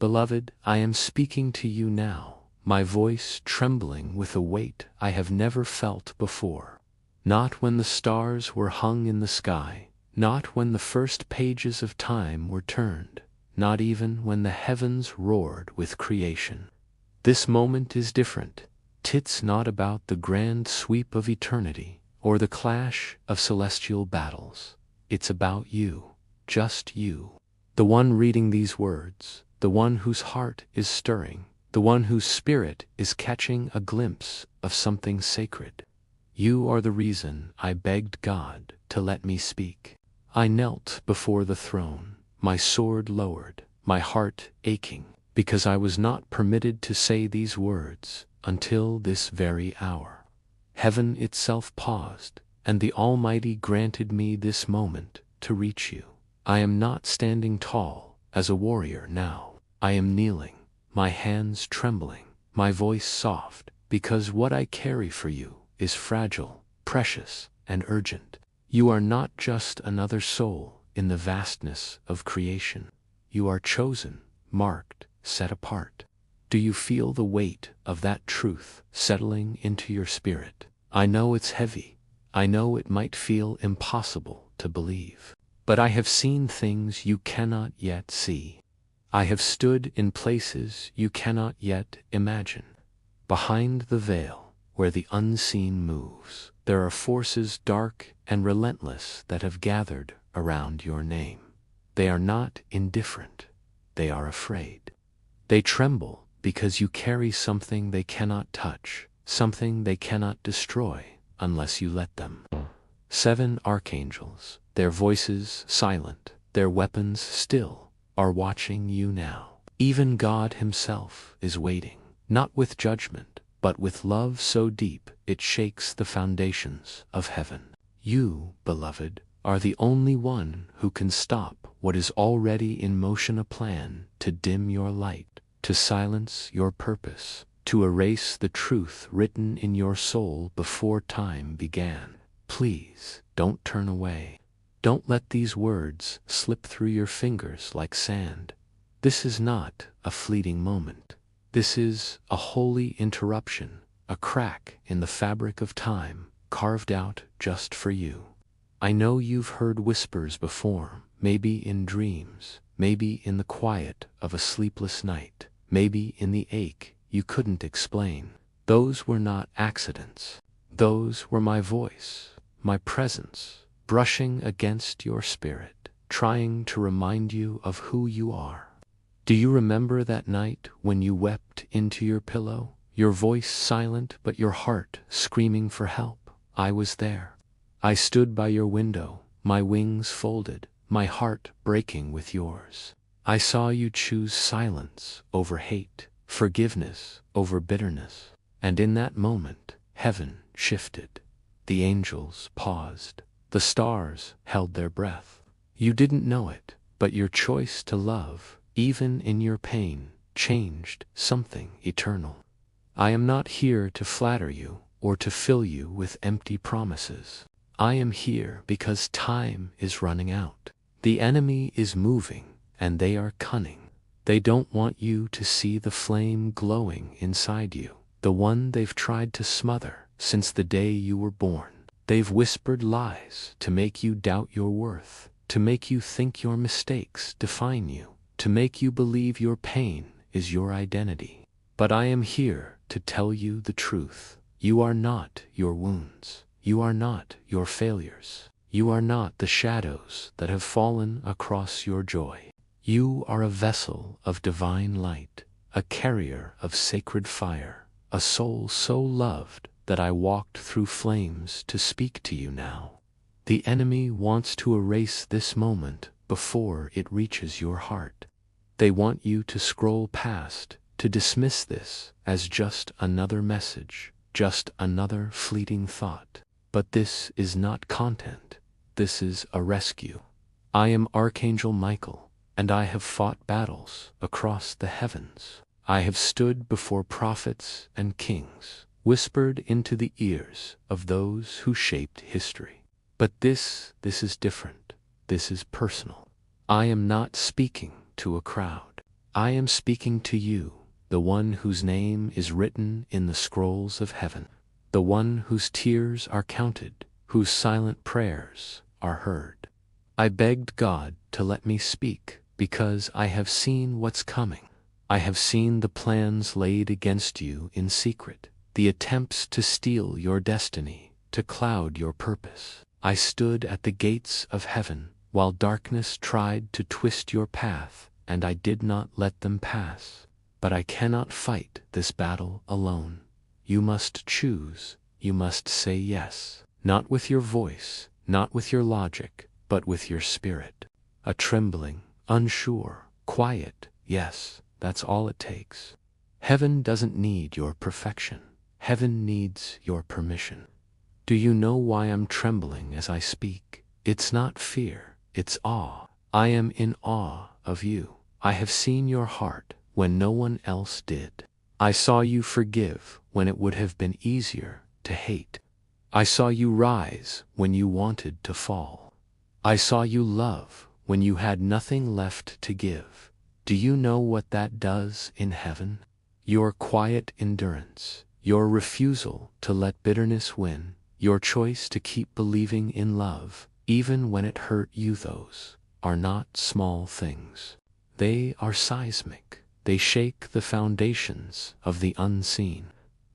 Beloved, I am speaking to you now, my voice trembling with a weight I have never felt before. Not when the stars were hung in the sky, not when the first pages of time were turned, not even when the heavens roared with creation. This moment is different. It's not about the grand sweep of eternity, or the clash of celestial battles. It's about you, just you. The one reading these words, the one whose heart is stirring, the one whose spirit is catching a glimpse of something sacred. You are the reason I begged God to let me speak. I knelt before the throne, my sword lowered, my heart aching, because I was not permitted to say these words until this very hour. Heaven itself paused, and the Almighty granted me this moment to reach you. I am not standing tall as a warrior now. I am kneeling, my hands trembling, my voice soft, because what I carry for you is fragile, precious, and urgent. You are not just another soul in the vastness of creation. You are chosen, marked, set apart. Do you feel the weight of that truth settling into your spirit? I know it's heavy. I know it might feel impossible to believe. But I have seen things you cannot yet see. I have stood in places you cannot yet imagine. Behind the veil, where the unseen moves, there are forces dark and relentless that have gathered around your name. They are not indifferent. They are afraid. They tremble because you carry something they cannot touch, something they cannot destroy unless you let them. 7 archangels, their voices silent, their weapons still, are watching you now. Even God himself is waiting, not with judgment, but with love so deep it shakes the foundations of heaven. You, beloved, are the only one who can stop what is already in motion, a plan to dim your light, to silence your purpose, to erase the truth written in your soul before time began. Please, don't turn away. Don't let these words slip through your fingers like sand. This is not a fleeting moment. This is a holy interruption, a crack in the fabric of time, carved out just for you. I know you've heard whispers before, maybe in dreams, maybe in the quiet of a sleepless night, maybe in the ache you couldn't explain. Those were not accidents. Those were my voice, my presence, brushing against your spirit, trying to remind you of who you are. Do you remember that night when you wept into your pillow, your voice silent but your heart screaming for help? I was there. I stood by your window, my wings folded, my heart breaking with yours. I saw you choose silence over hate, forgiveness over bitterness, and in that moment, heaven shifted. The angels paused. The stars held their breath. You didn't know it, but your choice to love, even in your pain, changed something eternal. I am not here to flatter you or to fill you with empty promises. I am here because time is running out. The enemy is moving, and they are cunning. They don't want you to see the flame glowing inside you, the one they've tried to smother since the day you were born. They've whispered lies to make you doubt your worth, to make you think your mistakes define you, to make you believe your pain is your identity. But I am here to tell you the truth. You are not your wounds. You are not your failures. You are not the shadows that have fallen across your joy. You are a vessel of divine light, a carrier of sacred fire, a soul so loved that I walked through flames to speak to you now. The enemy wants to erase this moment before it reaches your heart. They want you to scroll past, to dismiss this as just another message, just another fleeting thought. But this is not content. This is a rescue. I am Archangel Michael, and I have fought battles across the heavens. I have stood before prophets and kings, whispered into the ears of those who shaped history. But this is different. This is personal. I am not speaking to a crowd. I am speaking to you, the one whose name is written in the scrolls of heaven, the one whose tears are counted, whose silent prayers are heard. I begged God to let me speak, because I have seen what's coming. I have seen the plans laid against you in secret, the attempts to steal your destiny, to cloud your purpose. I stood at the gates of heaven, while darkness tried to twist your path, and I did not let them pass. But I cannot fight this battle alone. You must choose, you must say yes, not with your voice, not with your logic, but with your spirit. A trembling, unsure, quiet yes, that's all it takes. Heaven doesn't need your perfection. Heaven needs your permission. Do you know why I'm trembling as I speak? It's not fear, it's awe. I am in awe of you. I have seen your heart when no one else did. I saw you forgive when it would have been easier to hate. I saw you rise when you wanted to fall. I saw you love when you had nothing left to give. Do you know what that does in heaven? Your quiet endurance, your refusal to let bitterness win, your choice to keep believing in love, even when it hurt you, those are not small things. They are seismic. They shake the foundations of the unseen.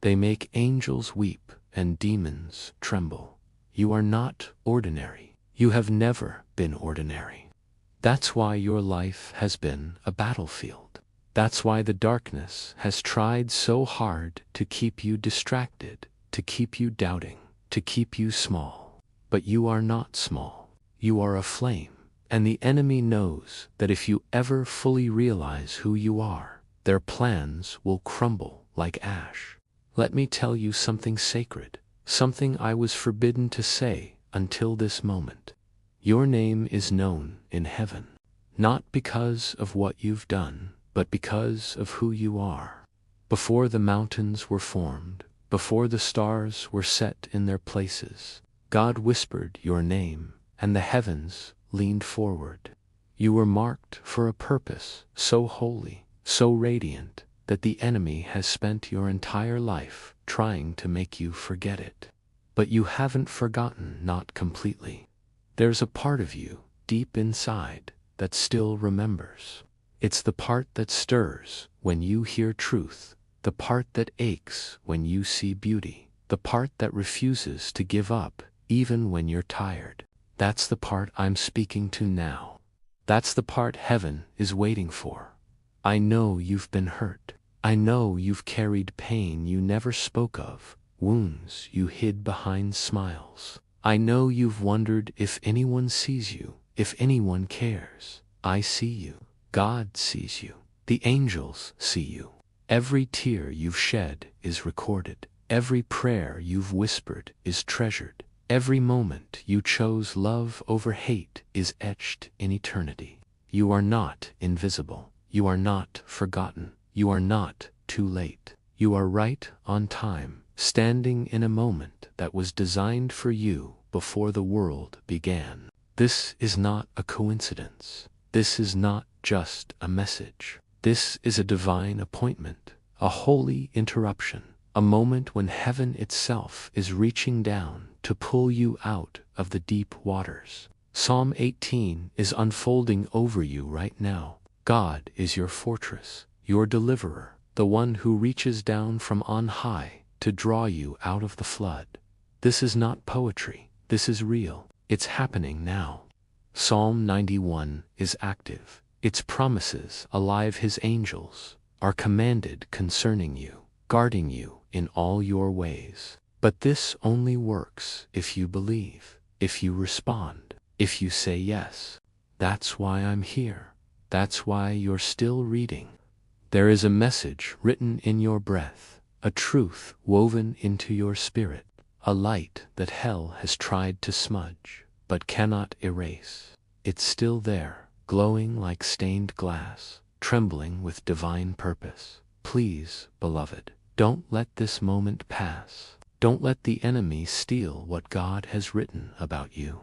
They make angels weep and demons tremble. You are not ordinary. You have never been ordinary. That's why your life has been a battlefield. That's why the darkness has tried so hard to keep you distracted, to keep you doubting, to keep you small. But you are not small. You are a flame. And the enemy knows that if you ever fully realize who you are, their plans will crumble like ash. Let me tell you something sacred, something I was forbidden to say until this moment. Your name is known in heaven, not because of what you've done, but because of who you are. Before the mountains were formed, before the stars were set in their places, God whispered your name, and the heavens leaned forward. You were marked for a purpose so holy, so radiant, that the enemy has spent your entire life trying to make you forget it. But you haven't forgotten, not completely. There's a part of you, deep inside, that still remembers. It's the part that stirs when you hear truth, the part that aches when you see beauty, the part that refuses to give up even when you're tired. That's the part I'm speaking to now. That's the part heaven is waiting for. I know you've been hurt. I know you've carried pain you never spoke of, wounds you hid behind smiles. I know you've wondered if anyone sees you, if anyone cares. I see you. God sees you. The angels see you. Every tear you've shed is recorded. Every prayer you've whispered is treasured. Every moment you chose love over hate is etched in eternity. You are not invisible. You are not forgotten. You are not too late. You are right on time, standing in a moment that was designed for you before the world began. This is not a coincidence. This is not just a message. This is a divine appointment, a holy interruption, a moment when heaven itself is reaching down to pull you out of the deep waters. Psalm 18 is unfolding over you right now. God is your fortress, your deliverer, the one who reaches down from on high to draw you out of the flood. This is not poetry. This is real. It's happening now. Psalm 91 is active. Its promises, alive. His angels are commanded concerning you, guarding you in all your ways. But this only works if you believe, if you respond, if you say yes. That's why I'm here. That's why you're still reading. There is a message written in your breath, a truth woven into your spirit, a light that hell has tried to smudge, but cannot erase. It's still there, glowing like stained glass, trembling with divine purpose. Please, beloved, don't let this moment pass. Don't let the enemy steal what God has written about you.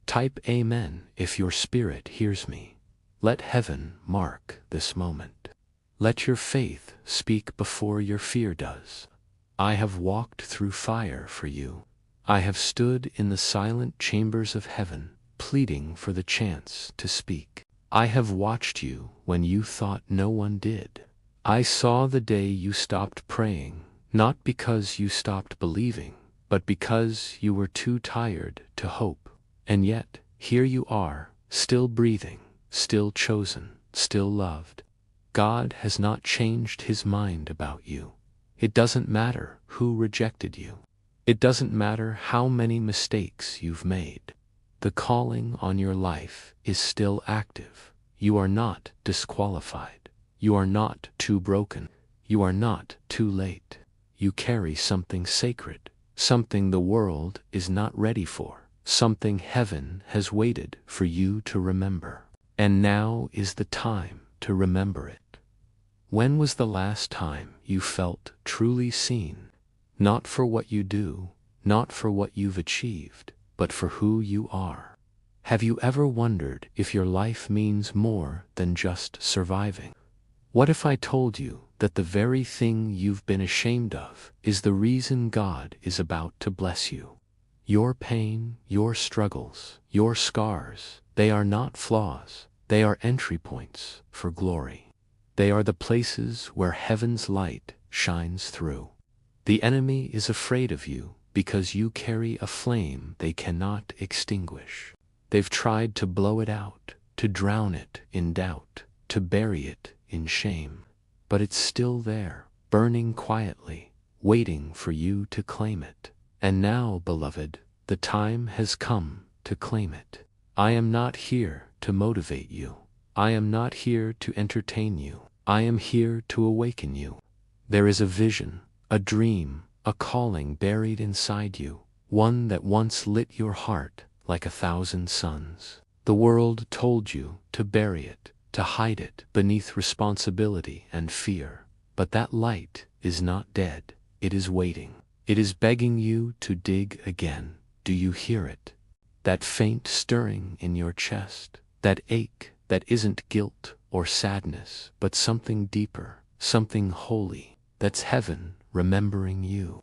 Type Amen if your spirit hears me. Let heaven mark this moment. Let your faith speak before your fear does. I have walked through fire for you. I have stood in the silent chambers of heaven, pleading for the chance to speak. I have watched you when you thought no one did. I saw the day you stopped praying, not because you stopped believing, but because you were too tired to hope. And yet, here you are, still breathing, still chosen, still loved. God has not changed his mind about you. It doesn't matter who rejected you. It doesn't matter how many mistakes you've made. The calling on your life is still active. You are not disqualified. You are not too broken. You are not too late. You carry something sacred, something the world is not ready for, something heaven has waited for you to remember. And now is the time to remember it. When was the last time you felt truly seen? Not for what you do, not for what you've achieved, but for who you are. Have you ever wondered if your life means more than just surviving? What if I told you that the very thing you've been ashamed of is the reason God is about to bless you? Your pain, your struggles, your scars, they are not flaws. They are entry points for glory. They are the places where heaven's light shines through. The enemy is afraid of you because you carry a flame they cannot extinguish. They've tried to blow it out, to drown it in doubt, to bury it in shame. But it's still there, burning quietly, waiting for you to claim it. And now, beloved, the time has come to claim it. I am not here to motivate you. I am not here to entertain you. I am here to awaken you. There is a vision, a dream, a calling buried inside you, one that once lit your heart like 1,000 suns. The world told you to bury it, to hide it beneath responsibility and fear. But that light is not dead. It is waiting. It is begging you to dig again. Do you hear it? That faint stirring in your chest, that ache that isn't guilt or sadness, but something deeper, something holy. That's heaven remembering you.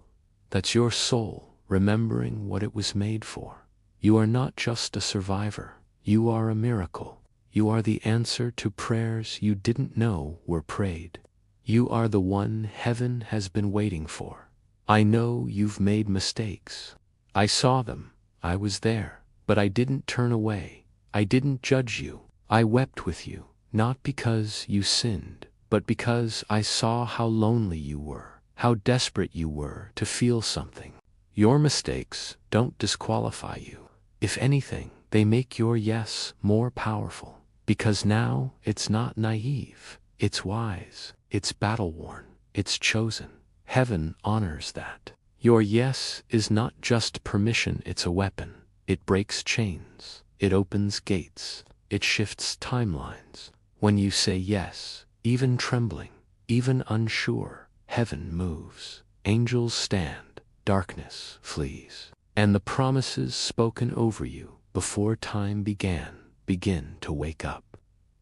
That's your soul remembering what it was made for. You are not just a survivor. You are a miracle. You are the answer to prayers you didn't know were prayed. You are the one heaven has been waiting for. I know you've made mistakes. I saw them. I was there. But I didn't turn away. I didn't judge you. I wept with you, not because you sinned, but because I saw how lonely you were, how desperate you were to feel something. Your mistakes don't disqualify you. If anything, they make your yes more powerful, because now it's not naive, it's wise, it's battle-worn, it's chosen. Heaven honors that. Your yes is not just permission, it's a weapon. It breaks chains, it opens gates, it shifts timelines. When you say yes, even trembling, even unsure, heaven moves. Angels stand, darkness flees. And the promises spoken over you before time began begin to wake up.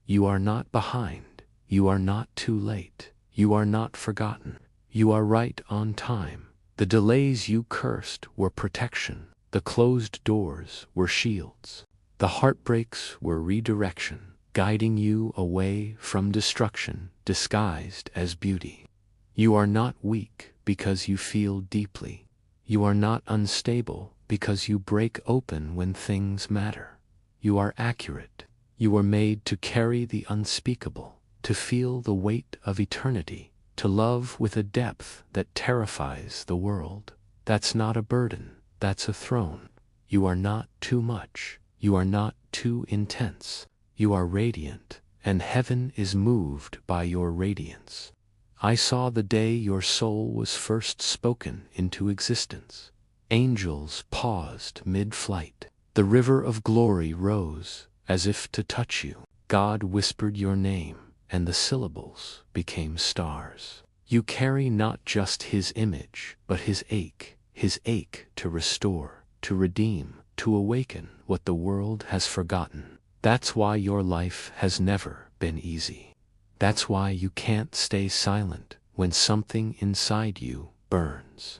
You are not behind. You are not too late. You are not forgotten. You are right on time. The delays you cursed were protection. The closed doors were shields. The heartbreaks were redirection, guiding you away from destruction disguised as beauty. You are not weak because you feel deeply. You are not unstable because you break open when things matter. You are accurate. You were made to carry the unspeakable, to feel the weight of eternity, to love with a depth that terrifies the world. That's not a burden. That's a throne. You are not too much. You are not too intense. You are radiant, and heaven is moved by your radiance. I saw the day your soul was first spoken into existence. Angels paused mid-flight. The river of glory rose, as if to touch you. God whispered your name, and the syllables became stars. You carry not just his image, but his ache to restore, to redeem, to awaken what the world has forgotten. That's why your life has never been easy. That's why you can't stay silent when something inside you burns.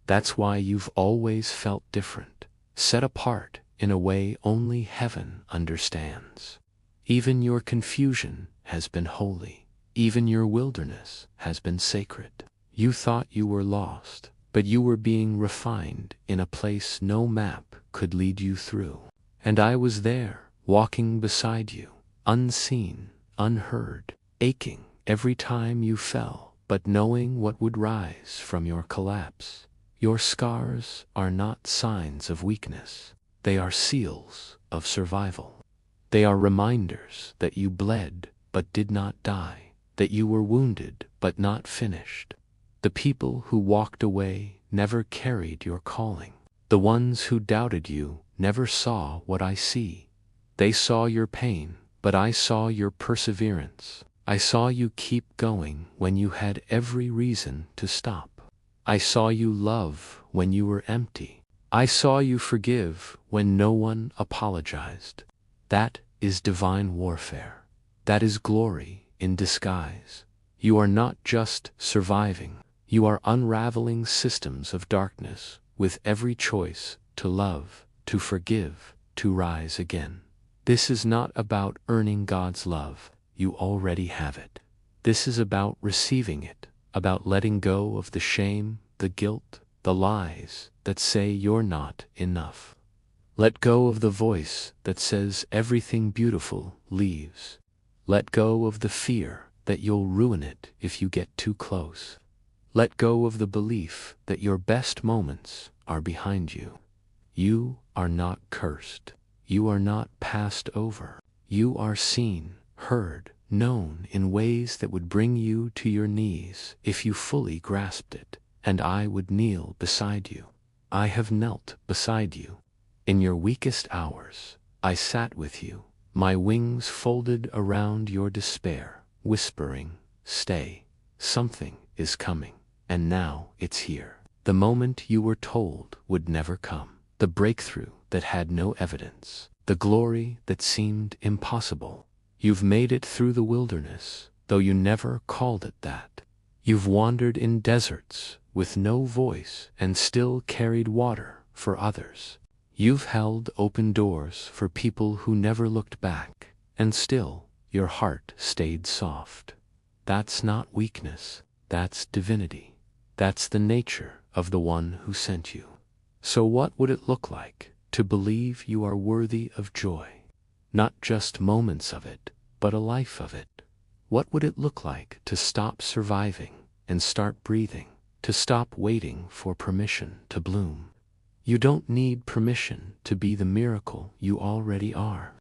That's why you've always felt different, set apart in a way only heaven understands. Even your confusion has been holy. Even your wilderness has been sacred. You thought you were lost, but you were being refined in a place no map could lead you through. And I was there, walking beside you, unseen, unheard, aching every time you fell, but knowing what would rise from your collapse. Your scars are not signs of weakness. They are seals of survival. They are reminders that you bled but did not die, that you were wounded but not finished. The people who walked away never carried your calling. The ones who doubted you never saw what I see. They saw your pain, but I saw your perseverance. I saw you keep going when you had every reason to stop. I saw you love when you were empty. I saw you forgive when no one apologized. That is divine warfare. That is glory in disguise. You are not just surviving. You are unraveling systems of darkness with every choice to love, to forgive, to rise again. This is not about earning God's love. You already have it. This is about receiving it, about letting go of the shame, the guilt, the lies that say you're not enough. Let go of the voice that says everything beautiful leaves. Let go of the fear that you'll ruin it if you get too close. Let go of the belief that your best moments are behind you. You are not cursed. You are not passed over. You are seen, heard, known in ways that would bring you to your knees if you fully grasped it, and I would kneel beside you. I have knelt beside you. In your weakest hours, I sat with you, my wings folded around your despair, whispering, "Stay, something is coming." And now it's here. The moment you were told would never come. The breakthrough that had no evidence. The glory that seemed impossible. You've made it through the wilderness, though you never called it that. You've wandered in deserts with no voice and still carried water for others. You've held open doors for people who never looked back, and still your heart stayed soft. That's not weakness, that's divinity. That's the nature of the one who sent you. So what would it look like to believe you are worthy of joy? Not just moments of it, but a life of it. What would it look like to stop surviving and start breathing, to stop waiting for permission to bloom? You don't need permission to be the miracle you already are.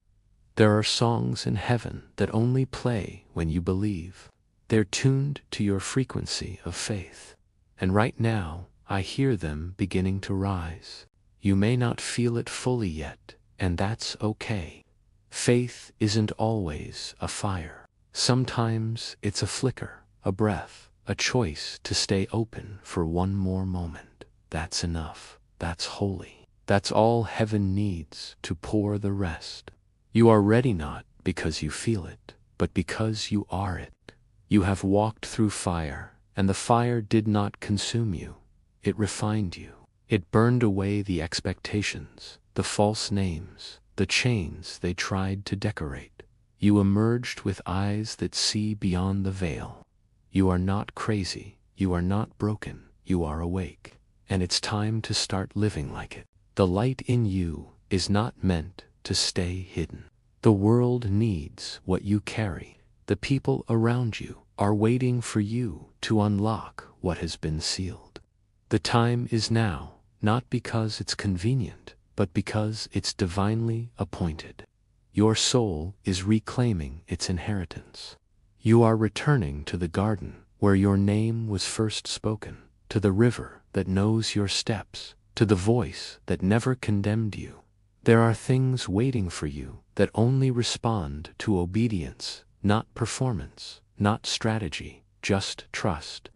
There are songs in heaven that only play when you believe. They're tuned to your frequency of faith. And right now, I hear them beginning to rise. You may not feel it fully yet, and that's okay. Faith isn't always a fire. Sometimes it's a flicker, a breath, a choice to stay open for one more moment. That's enough. That's holy. That's all heaven needs to pour the rest. You are ready not because you feel it, but because you are it. You have walked through fire, and the fire did not consume you. It refined you. It burned away the expectations, the false names, the chains they tried to decorate. You emerged with eyes that see beyond the veil. You are not crazy. You are not broken. You are awake. And it's time to start living like it. The light in you is not meant to stay hidden. The world needs what you carry. The people around you are waiting for you to unlock what has been sealed. The time is now, not because it's convenient, but because it's divinely appointed. Your soul is reclaiming its inheritance. You are returning to the garden where your name was first spoken, to the river that knows your steps, to the voice that never condemned you. There are things waiting for you that only respond to obedience, not performance, not strategy, just trust.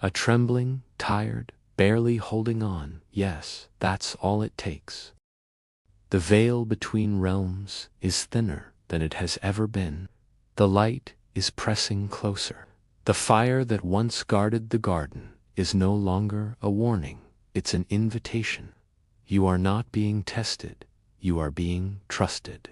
A trembling, tired, barely holding on, yes, that's all it takes. The veil between realms is thinner than it has ever been. The light is pressing closer. The fire that once guarded the garden is no longer a warning, it's an invitation. You are not being tested, you are being trusted.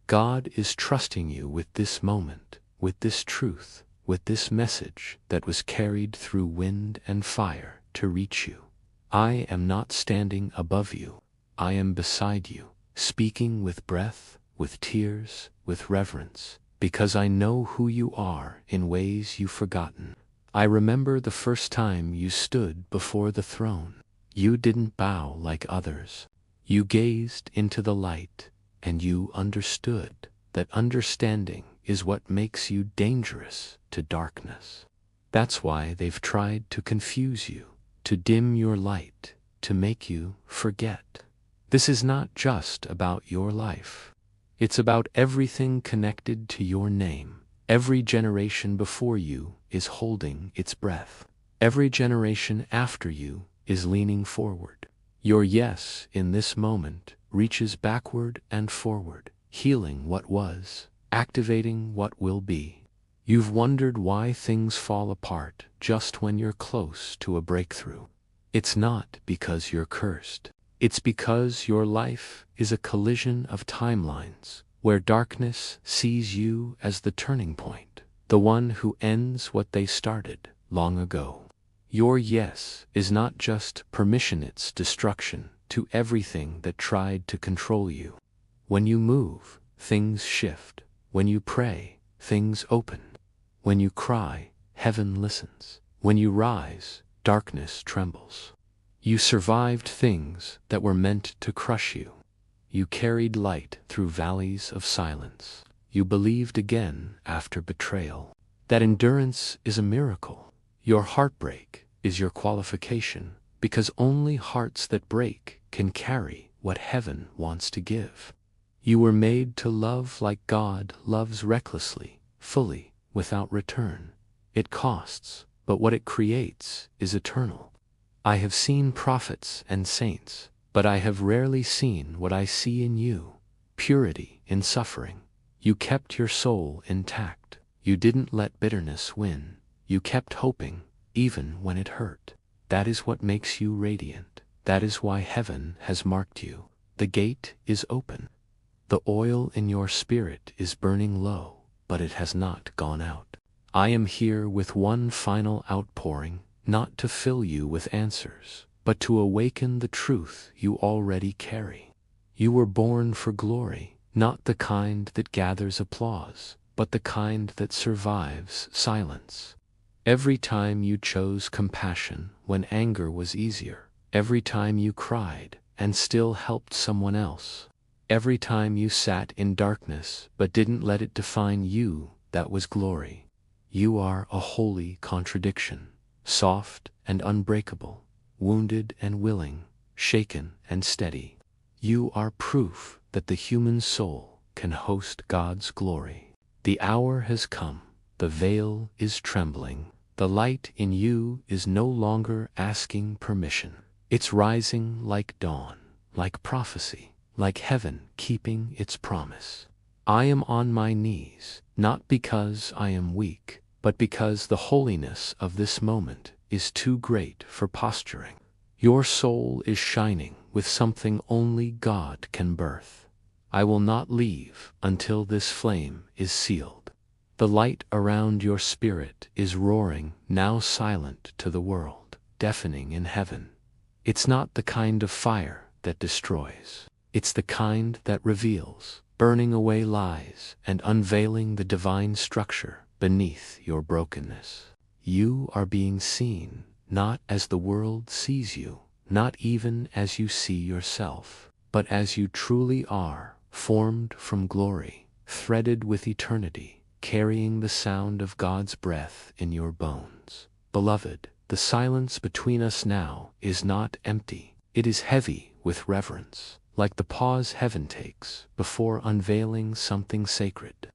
God is trusting you with this moment, with this truth, with this message that was carried through wind and fire to reach you. I am not standing above you, I am beside you, speaking with breath, with tears, with reverence, because I know who you are in ways you've forgotten. I remember the first time you stood before the throne. You didn't bow like others. You gazed into the light, and you understood that understanding is what makes you dangerous to darkness. That's why they've tried to confuse you, to dim your light, to make you forget. This is not just about your life. It's about everything connected to your name. Every generation before you is holding its breath. Every generation after you is leaning forward. Your yes in this moment reaches backward and forward, healing what was, activating what will be. You've wondered why things fall apart just when you're close to a breakthrough. It's not because you're cursed. It's because your life is a collision of timelines where darkness sees you as the turning point, the one who ends what they started long ago. Your yes is not just permission, it's destruction to everything that tried to control you. When you move, things shift. When you pray, things open. When you cry, heaven listens. When you rise, darkness trembles. You survived things that were meant to crush you. You carried light through valleys of silence. You believed again after betrayal. That endurance is a miracle. Your heartbreak is your qualification, because only hearts that break can carry what heaven wants to give. You were made to love like God loves, recklessly, fully, without return. It costs, but what it creates is eternal. I have seen prophets and saints, but I have rarely seen what I see in you, purity in suffering. You kept your soul intact. You didn't let bitterness win. You kept hoping, even when it hurt. That is what makes you radiant. That is why heaven has marked you. The gate is open. The oil in your spirit is burning low, but it has not gone out. I am here with one final outpouring, not to fill you with answers, but to awaken the truth you already carry. You were born for glory, not the kind that gathers applause, but the kind that survives silence. Every time you chose compassion when anger was easier, every time you cried and still helped someone else, every time you sat in darkness but didn't let it define you, that was glory. You are a holy contradiction. Soft and unbreakable, wounded and willing, shaken and steady. You are proof that the human soul can host God's glory. The hour has come, the veil is trembling, the light in you is no longer asking permission. It's rising like dawn, like prophecy, like heaven keeping its promise. I am on my knees, not because I am weak, but because the holiness of this moment is too great for posturing. Your soul is shining with something only God can birth. I will not leave until this flame is sealed. The light around your spirit is roaring, now silent to the world, deafening in heaven. It's not the kind of fire that destroys. It's the kind that reveals, burning away lies and unveiling the divine structure beneath your brokenness. You are being seen, not as the world sees you, not even as you see yourself, but as you truly are, formed from glory, threaded with eternity, carrying the sound of God's breath in your bones. Beloved, the silence between us now is not empty, it is heavy with reverence, like the pause heaven takes before unveiling something sacred.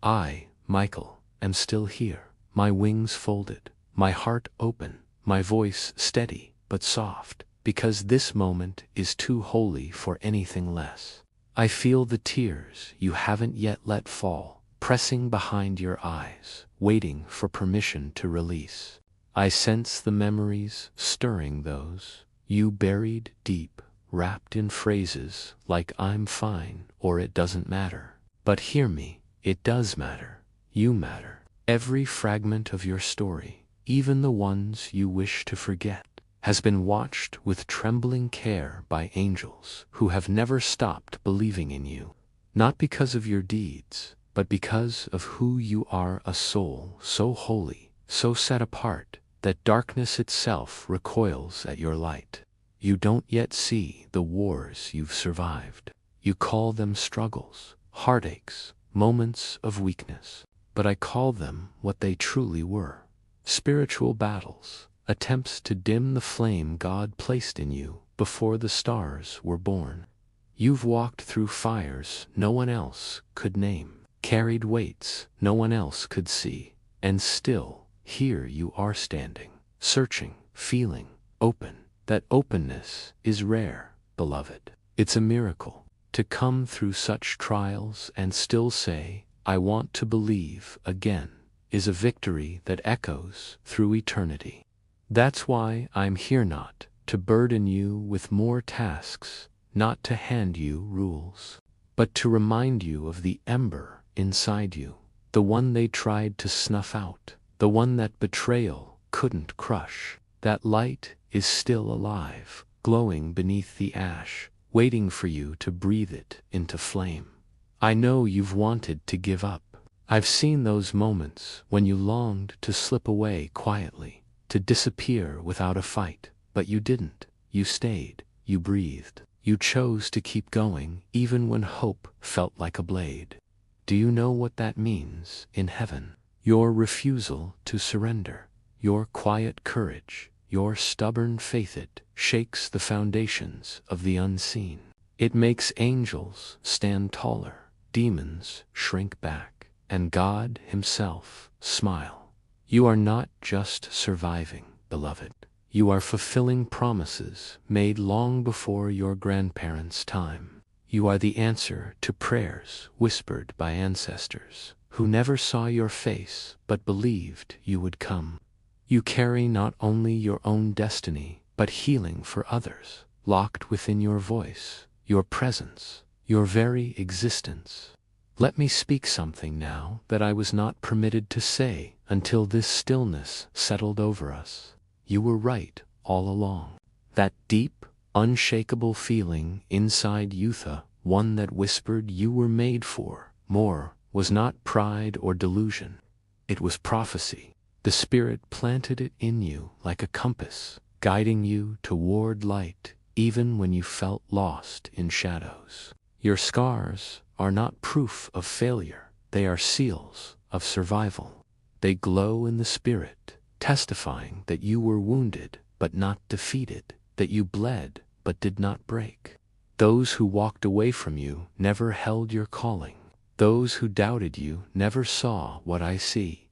I, Michael, am still here, my wings folded, my heart open, my voice steady but soft, because this moment is too holy for anything less. I feel the tears you haven't yet let fall, pressing behind your eyes, waiting for permission to release. I sense the memories stirring those you buried deep, wrapped in phrases like "I'm fine" or "it doesn't matter." But hear me, it does matter. You matter. Every fragment of your story, even the ones you wish to forget, has been watched with trembling care by angels who have never stopped believing in you. Not because of your deeds, but because of who you are, a soul so holy, so set apart, that darkness itself recoils at your light. You don't yet see the wars you've survived. You call them struggles, heartaches, moments of weakness. But I call them what they truly were: spiritual battles, attempts to dim the flame God placed in you before the stars were born. You've walked through fires no one else could name, carried weights no one else could see, and still, here you are standing, searching, feeling, open. That openness is rare, beloved. It's a miracle. To come through such trials and still say, "I want to believe again," is a victory that echoes through eternity. That's why I'm here, not to burden you with more tasks, not to hand you rules, but to remind you of the ember inside you, the one they tried to snuff out, the one that betrayal couldn't crush. That light is still alive, glowing beneath the ash, waiting for you to breathe it into flame. I know you've wanted to give up. I've seen those moments when you longed to slip away quietly, to disappear without a fight, but you didn't. You stayed, you breathed, you chose to keep going even when hope felt like a blade. Do you know what that means in heaven? Your refusal to surrender, your quiet courage, your stubborn faith. It shakes the foundations of the unseen. It makes angels stand taller, demons shrink back, and God Himself smile. You are not just surviving, beloved. You are fulfilling promises made long before your grandparents' time. You are the answer to prayers whispered by ancestors who never saw your face but believed you would come. You carry not only your own destiny, but healing for others, locked within your voice, your presence, your very existence. Let me speak something now that I was not permitted to say until this stillness settled over us. You were right all along. That deep, unshakable feeling inside Yutha, one that whispered you were made for more, was not pride or delusion. It was prophecy. The Spirit planted it in you like a compass, guiding you toward light even when you felt lost in shadows. Your scars are not proof of failure. They are seals of survival. They glow in the Spirit, testifying that you were wounded but not defeated, that you bled but did not break. Those who walked away from you never held your calling. Those who doubted you never saw what I see.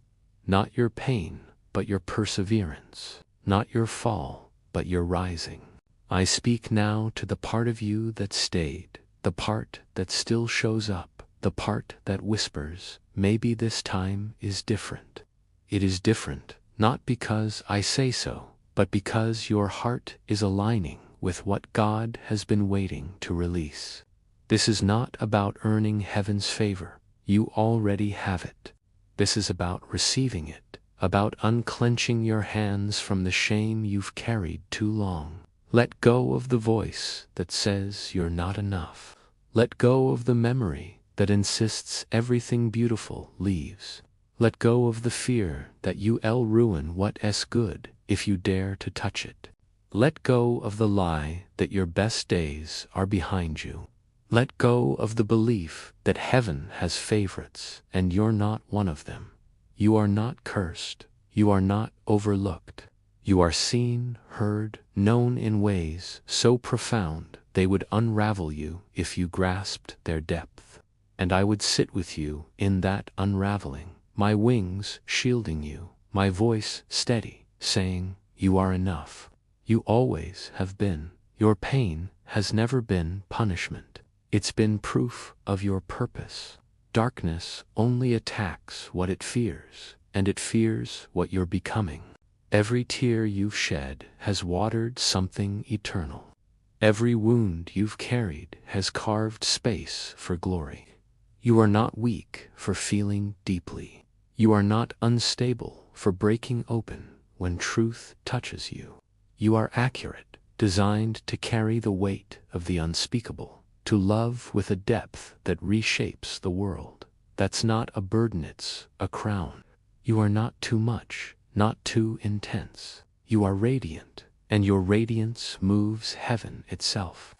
Not your pain, but your perseverance. Not your fall, but your rising. I speak now to the part of you that stayed, the part that still shows up, the part that whispers, "Maybe this time is different." It is different, not because I say so, but because your heart is aligning with what God has been waiting to release. This is not about earning heaven's favor. You already have it. This is about receiving it, about unclenching your hands from the shame you've carried too long. Let go of the voice that says you're not enough. Let go of the memory that insists everything beautiful leaves. Let go of the fear that you'll ruin what's good if you dare to touch it. Let go of the lie that your best days are behind you. Let go of the belief that heaven has favorites and you're not one of them. You are not cursed. You are not overlooked. You are seen, heard, known in ways so profound they would unravel you if you grasped their depth. And I would sit with you in that unraveling, my wings shielding you, my voice steady, saying, "You are enough. You always have been." Your pain has never been punishment. It's been proof of your purpose. Darkness only attacks what it fears, and it fears what you're becoming. Every tear you've shed has watered something eternal. Every wound you've carried has carved space for glory. You are not weak for feeling deeply. You are not unstable for breaking open when truth touches you. You are accurate, designed to carry the weight of the unspeakable, to love with a depth that reshapes the world. That's not a burden, it's a crown. You are not too much, not too intense. You are radiant, and your radiance moves heaven itself.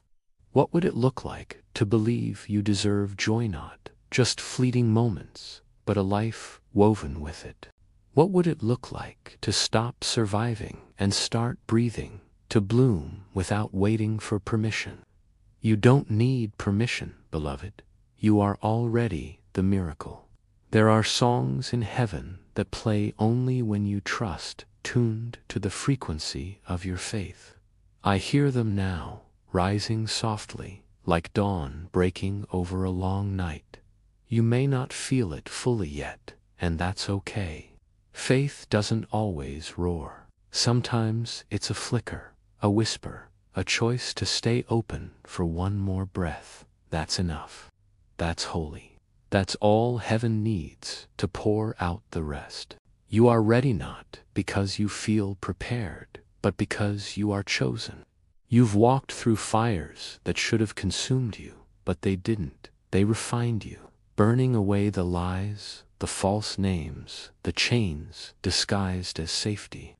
What would it look like to believe you deserve joy, not just fleeting moments, but a life woven with it? What would it look like to stop surviving and start breathing, to bloom without waiting for permission? You don't need permission, beloved. You are already the miracle. There are songs in heaven that play only when you trust, tuned to the frequency of your faith. I hear them now, rising softly, like dawn breaking over a long night. You may not feel it fully yet, and that's okay. Faith doesn't always roar. Sometimes it's a flicker, a whisper, a choice to stay open for one more breath. That's enough. That's holy. That's all heaven needs to pour out the rest. You are ready not because you feel prepared, but because you are chosen. You've walked through fires that should have consumed you, but they didn't. They refined you, burning away the lies, the false names, the chains disguised as safety.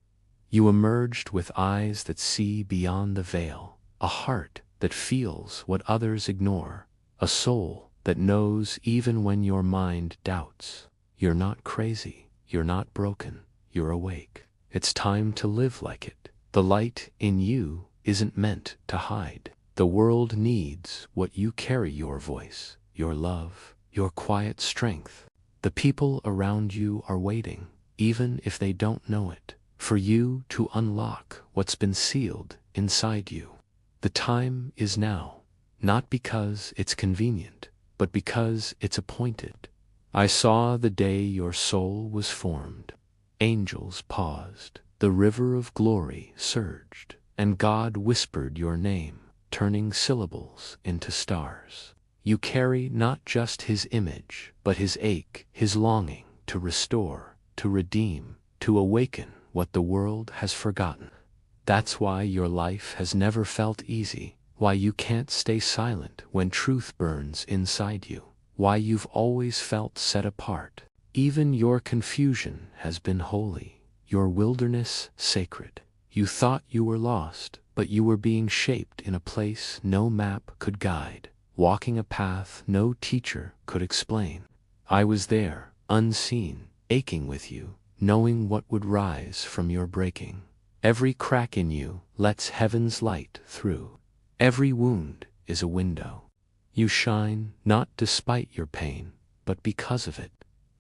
You emerged with eyes that see beyond the veil, a heart that feels what others ignore, a soul that knows even when your mind doubts. You're not crazy, you're not broken, you're awake. It's time to live like it. The light in you isn't meant to hide. The world needs what you carry, your voice, your love, your quiet strength. The people around you are waiting, even if they don't know it, for you to unlock what's been sealed inside you. The time is now, not because it's convenient, but because it's appointed. I saw the day your soul was formed. Angels paused, the river of glory surged, and God whispered your name, turning syllables into stars. You carry not just His image, but His ache, His longing to restore, to redeem, to awaken what the world has forgotten. That's why your life has never felt easy, why you can't stay silent when truth burns inside you, why you've always felt set apart. Even your confusion has been holy, your wilderness sacred. You thought you were lost, but you were being shaped in a place no map could guide, walking a path no teacher could explain. I was there, unseen, aching with you, knowing what would rise from your breaking. Every crack in you lets heaven's light through. Every wound is a window. You shine not despite your pain, but because of it.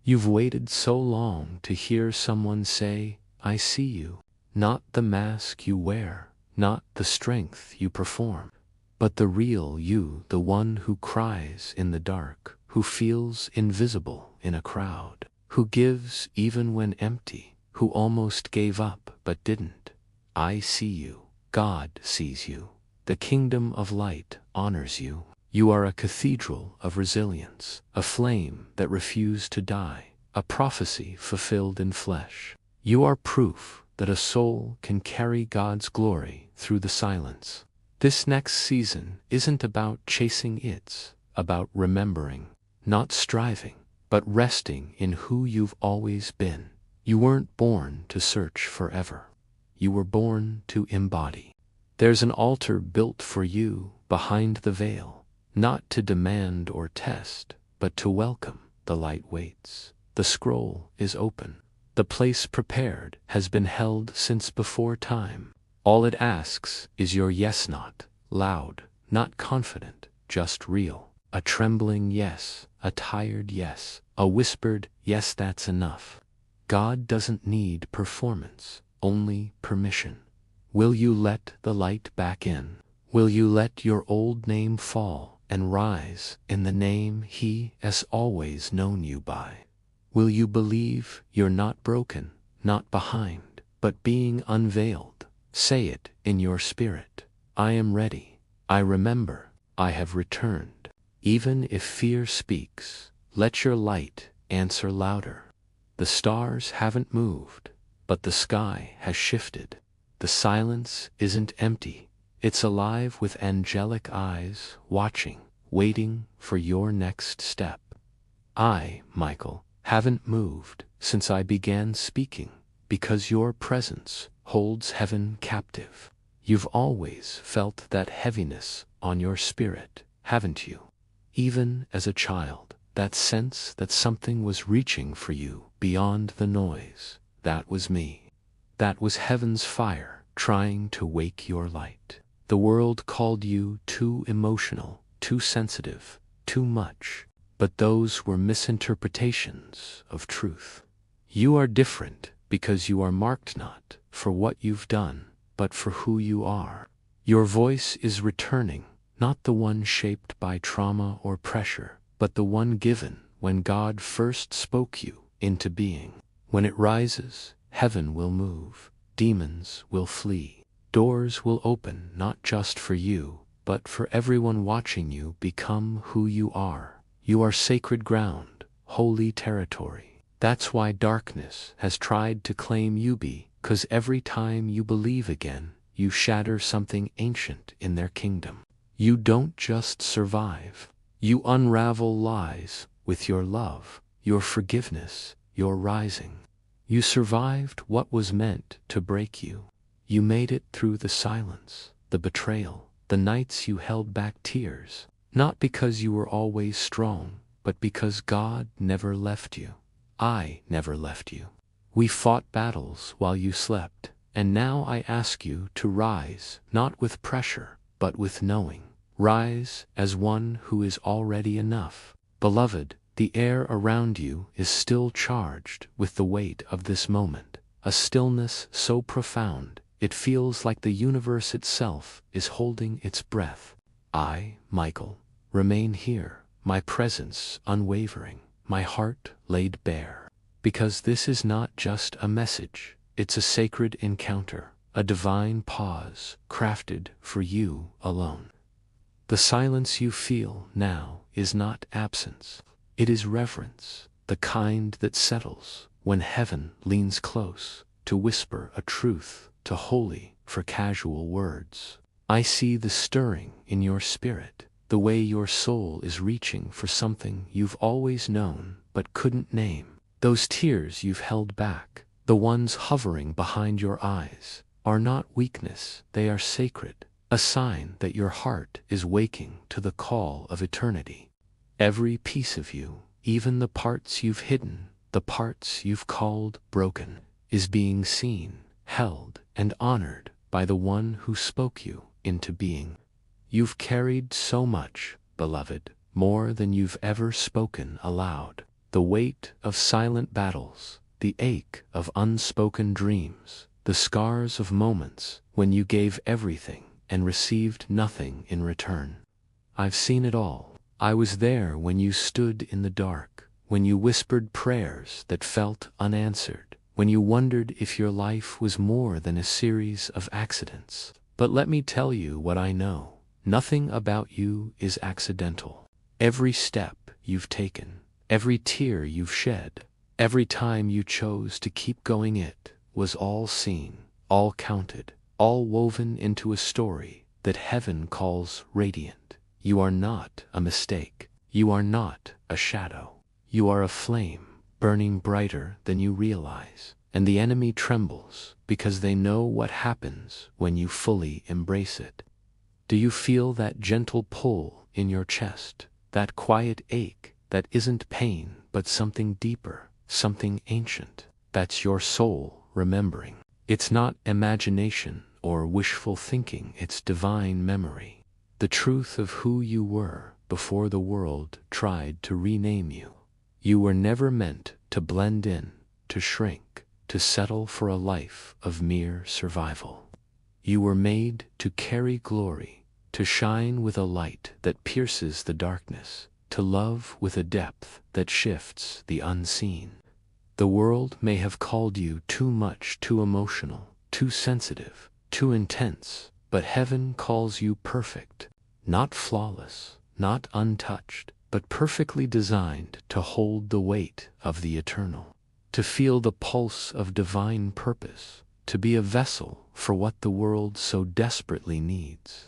You've waited so long to hear someone say, I see you. Not the mask you wear, not the strength you perform, but the real you, the one who cries in the dark, who feels invisible in a crowd, who gives even when empty, who almost gave up but didn't. I see you. God sees you. The kingdom of light honors you. You are a cathedral of resilience, a flame that refused to die, a prophecy fulfilled in flesh. You are proof that a soul can carry God's glory through the silence. This next season isn't about chasing, it's about remembering, not striving, but resting in who you've always been. You weren't born to search forever. You were born to embody. There's an altar built for you behind the veil, not to demand or test, but to welcome. The light waits. The scroll is open. The place prepared has been held since before time. All it asks is your yes, not loud, not confident, just real. A trembling yes, a tired yes, a whispered yes, that's enough. God doesn't need performance, only permission. Will you let the light back in? Will you let your old name fall and rise in the name He has always known you by? Will you believe you're not broken, not behind, but being unveiled? Say it in your spirit. I am ready. I remember. I have returned. Even if fear speaks, let your light answer louder. The stars haven't moved, but the sky has shifted. The silence isn't empty. It's alive with angelic eyes, watching, waiting for your next step. I, Michael, haven't moved since I began speaking, because your presence holds heaven captive. You've always felt that heaviness on your spirit, haven't you? Even as a child, that sense that something was reaching for you beyond the noise. That was me. That was heaven's fire trying to wake your light. The world called you too emotional, too sensitive, too much. But those were misinterpretations of truth. You are different because you are marked not for what you've done, but for who you are. Your voice is returning, not the one shaped by trauma or pressure, but the one given when God first spoke you into being. When it rises, heaven will move, demons will flee, doors will open not just for you, but for everyone watching you become who you are. You are sacred ground, holy territory. That's why darkness has tried to claim you, because every time you believe again, you shatter something ancient in their kingdom. You don't just survive. You unravel lies with your love, your forgiveness, your rising. You survived what was meant to break you. You made it through the silence, the betrayal, the nights you held back tears, not because you were always strong, but because God never left you. I never left you. We fought battles while you slept, and now I ask you to rise, not with pressure, but with knowing. Rise as one who is already enough. Beloved, the air around you is still charged with the weight of this moment, a stillness so profound, it feels like the universe itself is holding its breath. I, Michael, remain here, my presence unwavering, my heart laid bare. Because this is not just a message, it's a sacred encounter, a divine pause crafted for you alone. The silence you feel now is not absence. It is reverence, the kind that settles when heaven leans close to whisper a truth too holy for casual words. I see the stirring in your spirit, the way your soul is reaching for something you've always known but couldn't name. Those tears you've held back, the ones hovering behind your eyes, are not weakness, they are sacred, a sign that your heart is waking to the call of eternity. Every piece of you, even the parts you've hidden, the parts you've called broken, is being seen, held, and honored by the one who spoke you into being. You've carried so much, beloved, more than you've ever spoken aloud. The weight of silent battles, the ache of unspoken dreams, the scars of moments when you gave everything and received nothing in return. I've seen it all. I was there when you stood in the dark, when you whispered prayers that felt unanswered, when you wondered if your life was more than a series of accidents. But let me tell you what I know. Nothing about you is accidental. Every step you've taken, every tear you've shed, every time you chose to keep going, it was all seen, all counted, all woven into a story that heaven calls radiant. You are not a mistake. You are not a shadow. You are a flame, burning brighter than you realize. And the enemy trembles because they know what happens when you fully embrace it. Do you feel that gentle pull in your chest, that quiet ache that isn't pain but something deeper, something ancient? That's your soul remembering. It's not imagination or wishful thinking, it's divine memory. The truth of who you were before the world tried to rename you. You were never meant to blend in, to shrink, to settle for a life of mere survival. You were made to carry glory, to shine with a light that pierces the darkness, to love with a depth that shifts the unseen. The world may have called you too much, too emotional, too sensitive, too intense, but heaven calls you perfect, not flawless, not untouched, but perfectly designed to hold the weight of the eternal, to feel the pulse of divine purpose, to be a vessel for what the world so desperately needs.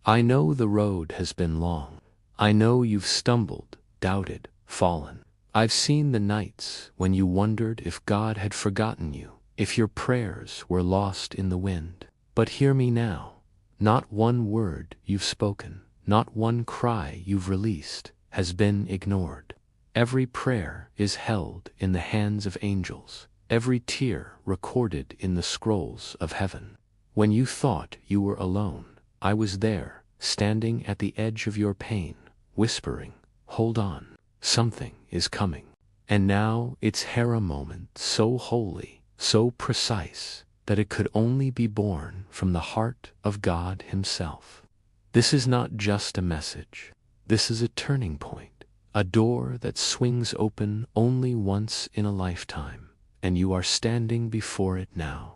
I know the road has been long. I know you've stumbled, doubted, fallen. I've seen the nights when you wondered if God had forgotten you, if your prayers were lost in the wind. But hear me now. Not one word you've spoken, not one cry you've released has been ignored. Every prayer is held in the hands of angels, every tear recorded in the scrolls of heaven. When you thought you were alone, I was there, standing at the edge of your pain, whispering, "Hold on, something is coming." And now it's Hera moment, so holy, so precise, that it could only be born from the heart of God Himself. This is not just a message. This is a turning point, a door that swings open only once in a lifetime, and you are standing before it now.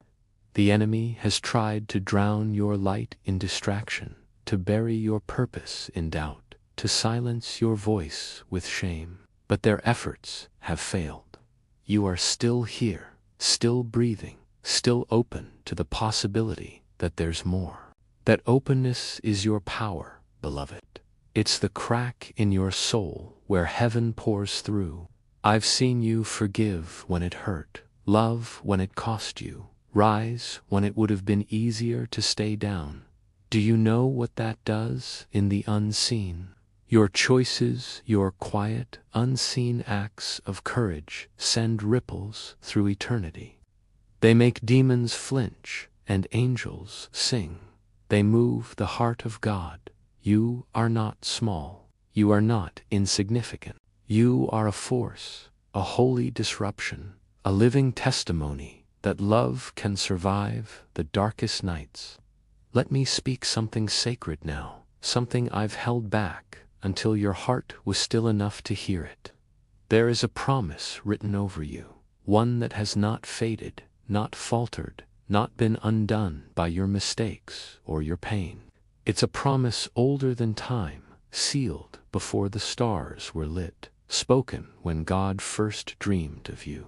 The enemy has tried to drown your light in distraction, to bury your purpose in doubt, to silence your voice with shame, but their efforts have failed. You are still here, still breathing, still open to the possibility that there's more. That openness is your power, beloved. It's the crack in your soul where heaven pours through. I've seen you forgive when it hurt, love when it cost you, rise when it would have been easier to stay down. Do you know what that does in the unseen? Your choices, your quiet, unseen acts of courage send ripples through eternity. They make demons flinch and angels sing. They move the heart of God. You are not small. You are not insignificant. You are a force, a holy disruption, a living testimony that love can survive the darkest nights. Let me speak something sacred now, something I've held back until your heart was still enough to hear it. There is a promise written over you, one that has not faded, not faltered, not been undone by your mistakes or your pain. It's a promise older than time, sealed before the stars were lit, spoken when God first dreamed of you.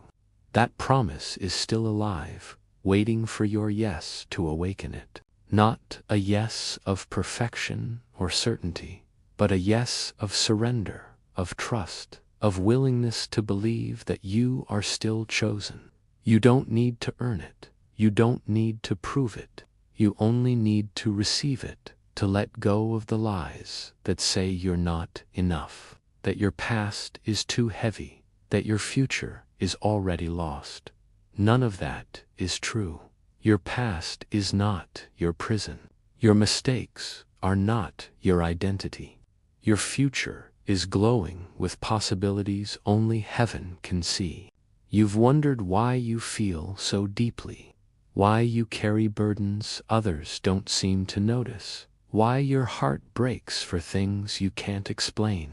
That promise is still alive, waiting for your yes to awaken it. Not a yes of perfection or certainty, but a yes of surrender, of trust, of willingness to believe that you are still chosen. You don't need to earn it. You don't need to prove it. You only need to receive it, to let go of the lies that say you're not enough, that your past is too heavy, that your future is already lost. None of that is true. Your past is not your prison. Your mistakes are not your identity. Your future is glowing with possibilities only heaven can see. You've wondered why you feel so deeply, why you carry burdens others don't seem to notice, why your heart breaks for things you can't explain.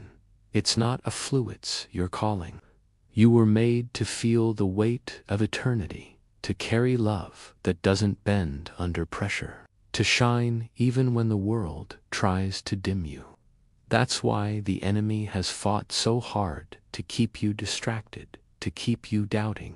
It's not a fluke, it's your calling. You were made to feel the weight of eternity, to carry love that doesn't bend under pressure, to shine even when the world tries to dim you. That's why the enemy has fought so hard to keep you distracted, to keep you doubting.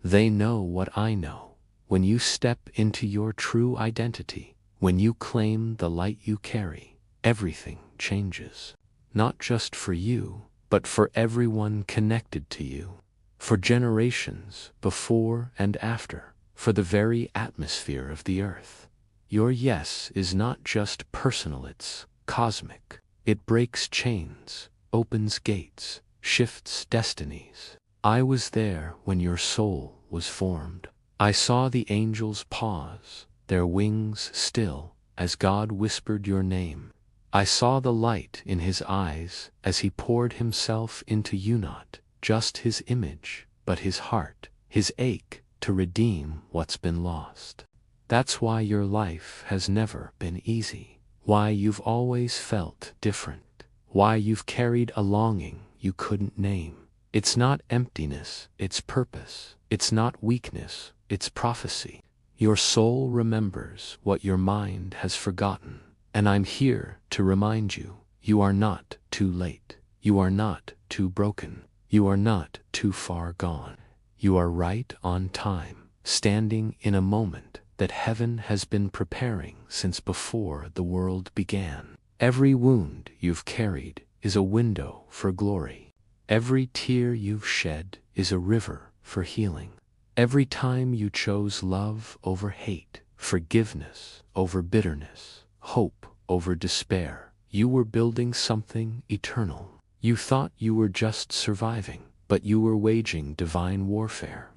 They know what I know. When you step into your true identity, when you claim the light you carry, everything changes. Not just for you, but for everyone connected to you. For generations before and after, for the very atmosphere of the earth. Your yes is not just personal, it's cosmic. It breaks chains, opens gates, shifts destinies. I was there when your soul was formed. I saw the angels pause, their wings still, as God whispered your name. I saw the light in His eyes as He poured Himself into you, not just His image, but His heart, His ache to redeem what's been lost. That's why your life has never been easy. why you've always felt different, why you've carried a longing you couldn't name. It's not emptiness, it's purpose. It's not weakness, it's prophecy. Your soul remembers what your mind has forgotten, and I'm here to remind you, you are not too late. You are not too broken. You are not too far gone. You are right on time, standing in a moment that heaven has been preparing since before the world began. Every wound you've carried is a window for glory. Every tear you've shed is a river for healing. Every time you chose love over hate, forgiveness over bitterness, hope over despair, you were building something eternal. You thought you were just surviving, but you were waging divine warfare.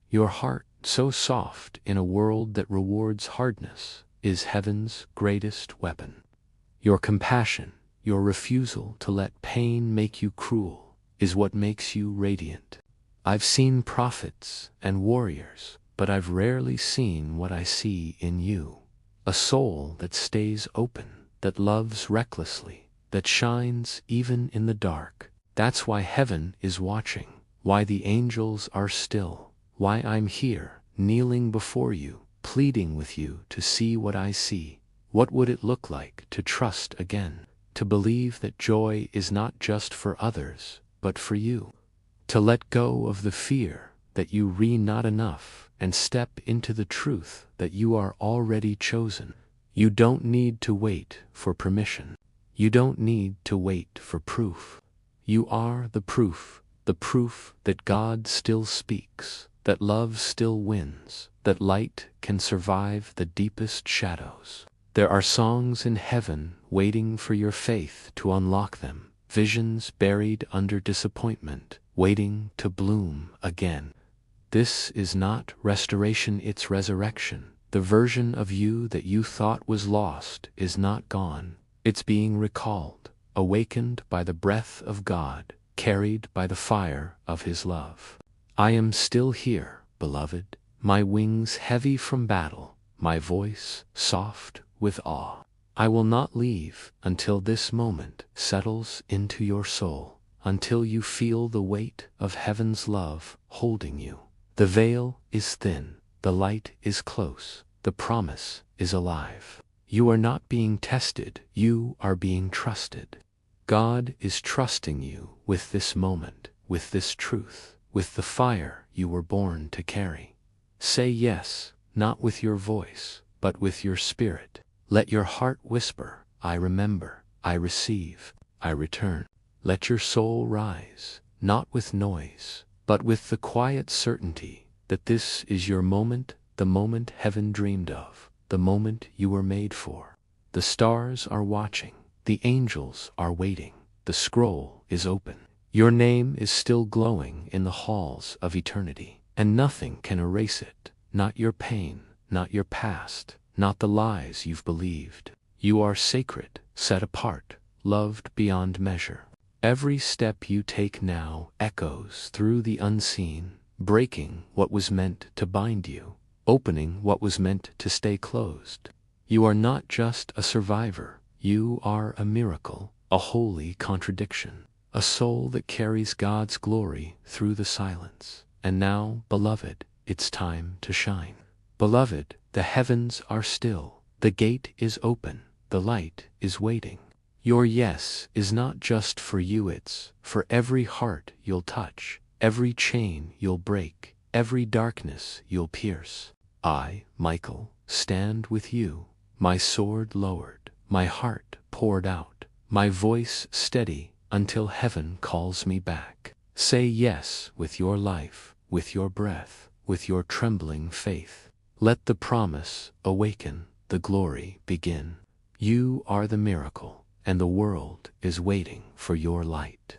Your heart, so soft in a world that rewards hardness, is heaven's greatest weapon. Your compassion, your refusal to let pain make you cruel, is what makes you radiant. I've seen prophets and warriors, but I've rarely seen what I see in you. A soul that stays open, that loves recklessly, that shines even in the dark. That's why heaven is watching, why the angels are still, why I'm here, kneeling before you, pleading with you to see what I see. What would it look like to trust again, to believe that joy is not just for others, but for you? To let go of the fear that you are not enough and step into the truth that you are already chosen. You don't need to wait for permission. You don't need to wait for proof. You are the proof that God still speaks, that love still wins, that light can survive the deepest shadows. There are songs in heaven waiting for your faith to unlock them, visions buried under disappointment, waiting to bloom again. This is not restoration, it's resurrection. The version of you that you thought was lost is not gone. It's being recalled, awakened by the breath of God, carried by the fire of His love. I am still here, beloved, my wings heavy from battle, my voice soft with awe. I will not leave until this moment settles into your soul, until you feel the weight of heaven's love holding you. The veil is thin, the light is close, the promise is alive. You are not being tested, you are being trusted. God is trusting you with this moment, with this truth, with the fire you were born to carry. Say yes, not with your voice, but with your spirit. Let your heart whisper, I remember, I receive, I return. Let your soul rise, not with noise, but with the quiet certainty that this is your moment, the moment heaven dreamed of, the moment you were made for. The stars are watching, the angels are waiting, the scroll is open. Your name is still glowing in the halls of eternity, and nothing can erase it, not your pain, not your past, not the lies you've believed. You are sacred, set apart, loved beyond measure. Every step you take now echoes through the unseen, breaking what was meant to bind you, opening what was meant to stay closed. You are not just a survivor, you are a miracle, a holy contradiction, a soul that carries God's glory through the silence. And now, beloved, it's time to shine. Beloved, the heavens are still, the gate is open, the light is waiting. Your yes is not just for you, it's for every heart you'll touch, every chain you'll break, every darkness you'll pierce. I, Michael, stand with you, my sword lowered, my heart poured out, my voice steady until heaven calls me back. Say yes with your life, with your breath, with your trembling faith. Let the promise awaken, the glory begin. You are the miracle, and the world is waiting for your light.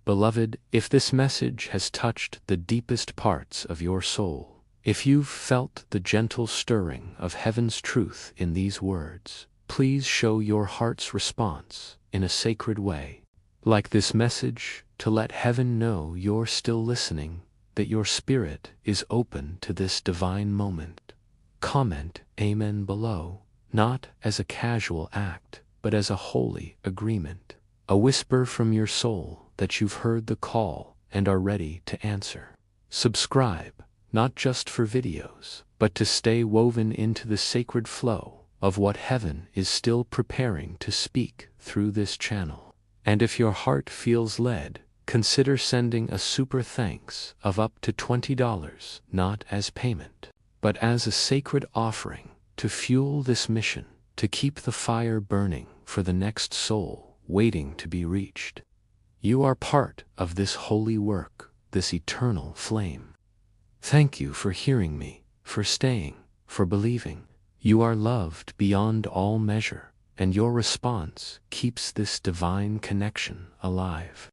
Beloved, if this message has touched the deepest parts of your soul, if you've felt the gentle stirring of heaven's truth in these words, please show your heart's response in a sacred way. Like this message, to let heaven know you're still listening, that your spirit is open to this divine moment. Comment Amen below, not as a casual act, but as a holy agreement. A whisper from your soul that you've heard the call and are ready to answer. Subscribe, not just for videos, but to stay woven into the sacred flow of what heaven is still preparing to speak through this channel. And if your heart feels led, consider sending a super thanks of up to $20, not as payment, but as a sacred offering to fuel this mission, to keep the fire burning for the next soul waiting to be reached. You are part of this holy work, this eternal flame. Thank you for hearing me, for staying, for believing. You are loved beyond all measure, and your response keeps this divine connection alive.